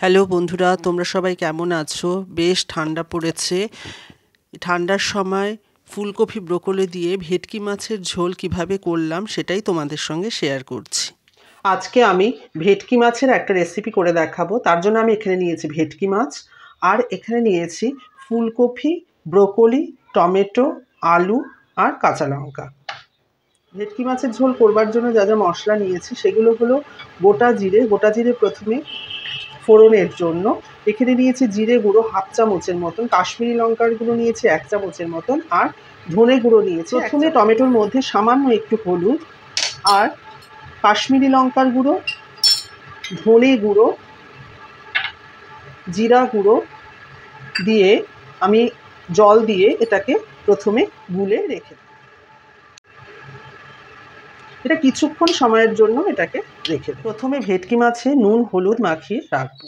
Hello বন্ধুরা, তোমরা সবাই কেমন আছো? বেশ ঠান্ডা পড়েছে। ঠান্ডার সময় ফুলকপি ব্রোকলি দিয়ে ভেটকি মাছের ঝোল কিভাবে করলাম সেটাই তোমাদের সঙ্গে শেয়ার করছি। আজকে আমি ভেটকি মাছের একটা রেসিপি করে দেখাবো। তার জন্য আমি এখানে নিয়েছি ভেটকি মাছ, আর এখানে নিয়েছি ফুলকপি, ব্রোকলি, টমেটো, আলু আর কাঁচা লঙ্কা। ভেটকি মাছের ঝোল করবার জন্য যা যা মশলা নিয়েছি সেগুলো হলো গোটা জিরে প্রথমে ফোড়নের জন্য এখানে নিয়েছি জিরে গুঁড়ো হাফ চামচের মতন, কাশ্মীরি লঙ্কার গুঁড়ো নিয়েছি 1 চামচের মতন, আর ধনে গুঁড়ো নিয়েছি। প্রথমে টমেটোর মধ্যে সামান্য একটু হলুদ আর কাশ্মীরি লঙ্কার গুঁড়ো, ধনে গুঁড়ো, জিরা গুঁড়ো দিয়ে আমি জল দিয়ে এটাকে প্রথমে গুলে রেখে দেব। এটা কিছুক্ষণ সময়ের জন্য এটাকে রেখে দেব। প্রথমে ভেটকি মাছে নুন হলুদ মাখিয়ে রাখবো।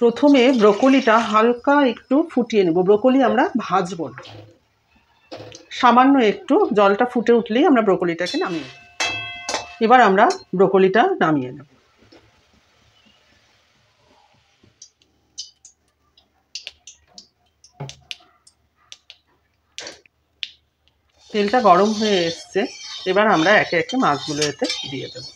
প্রথমে ব্রোকলিটা হালকা একটু ফুটিয়ে নেব। ব্রোকলি আমরা ভাজবো না, সামান্য একটু জলটা ফুটে উঠলেই আমরা ব্রোকলিটাকে নামিয়ে নেব। এবার আমরা ব্রোকলিটা নামিয়ে নেব। তেলটা গরম হয়ে এসছে, এবার আমরা একে একে মাছগুলো এতে দিয়ে দেব।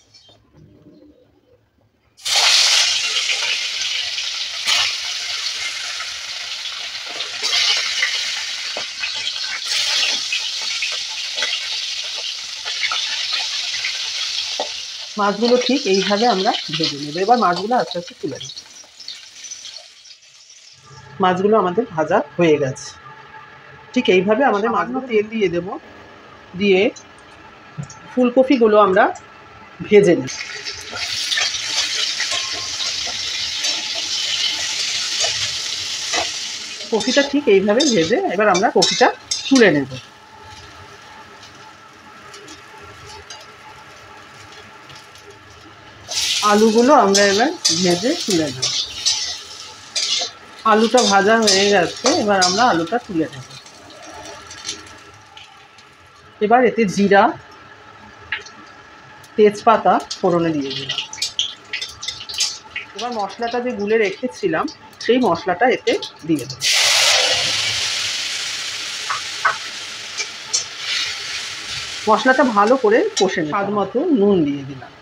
মাছগুলো ঠিক এইভাবে আমরা ভেজে নেব। এবার মাছগুলো আস্তে আস্তে তুলে নেব। মাছগুলো আমাদের ভাজা হয়ে গেছে। ঠিক এইভাবে আমাদের মাছগুলো তেল দিয়ে দেব, দিয়ে ফুলকপিগুলো আমরা ভেজে নেব। কপিটা ঠিক এইভাবে ভেজে এবার আমরা কপিটা তুলে নেব। আলুগুলো আমরা এবার ভেজে তুলে নেব। আলুটা ভাজা হয়ে গেছে, এবার আমরা আলুটা তুলে নেব। এবার এতে জিরা, তেজপাতা ফোড়নে দিয়ে দিলাম। এবার মশলাটা যে গুলে রেখেছিলাম সেই মশলাটা এতে দিয়ে দেব। মশলাটা ভালো করে কষে নেব। স্বাদ মতো নুন দিয়ে দিলাম।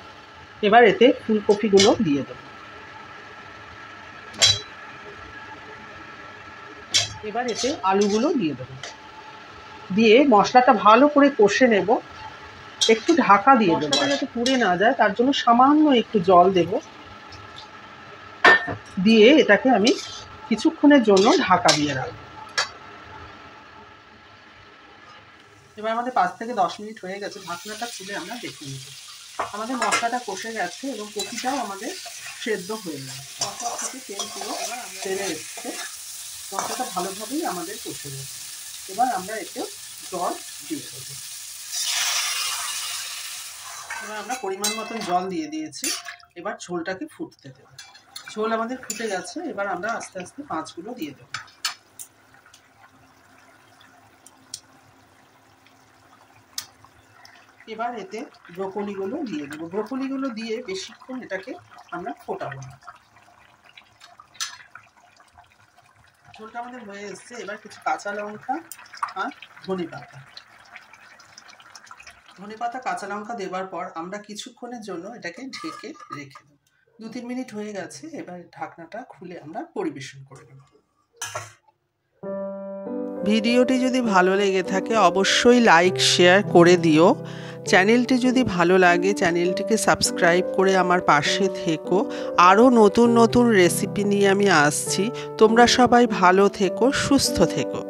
এবার এতে ফুলকপিগুলো দিয়ে দেব। এবার এতে আলুগুলো দিয়ে দেব, দিয়ে মশলাটা ভালো করে কষে নেব। একটু ঢাকা দিয়ে দেবো যাতে পুড়ে না যায়, তার জন্য সামান্য একটু জল দেব। দিয়ে এটাকে আমি কিছুক্ষণের জন্য ঢাকা দিয়ে রাখবো। এবার আমাদের 5 থেকে 10 মিনিট হয়ে গেছে। ঢাকনাটা খুলে আমরা দেখে নেব। আমাদের মশলাটা কষে গেছে এবং কপিটাও আমাদের সেদ্ধ হয়ে গেছে। মশলা থেকে তেল পুরো ছেড়ে এসছে। মশলাটা ভালোভাবেই আমাদের কষে গেছে। এবার আমরা এতে জল দিয়ে দেবো। এবার আমরা পরিমাণ মতন জল দিয়ে দিয়েছি। এবার ঝোলটাকে ফুটতে দেব। ঝোল আমাদের ফুটে গেছে, এবার আমরা আস্তে আস্তে মাছগুলো দিয়ে দেব। এবার এতে ব্রোকলিগুলো দিয়ে দেবো। ব্রোকলিগুলো দিয়ে বেশিক্ষণ এটাকে আমরা ফোটাবো না। ঝোলটা আমাদের হয়ে এসছে। এবার কিছু কাঁচা লঙ্কা আর ধনে পাতা কাঁচা লঙ্কা দেওয়ার পর আমরা কিছুক্ষণের জন্য এটাকে ঢেকে রেখে দেব। 2-3 মিনিট হয়ে গেছে। এবার ঢাকনাটা খুলে আমরা পরিবেশন করে নেব। ভিডিওটি যদি ভালো লেগে থাকে অবশ্যই লাইক শেয়ার করে দিও। চ্যানেলটি যদি ভালো লাগে চ্যানেলটিকে সাবস্ক্রাইব করে আমার পাশে থেকো। আরও নতুন নতুন রেসিপি নিয়ে আমি আসছি। তোমরা সবাই ভালো থেকো, সুস্থ থেকো।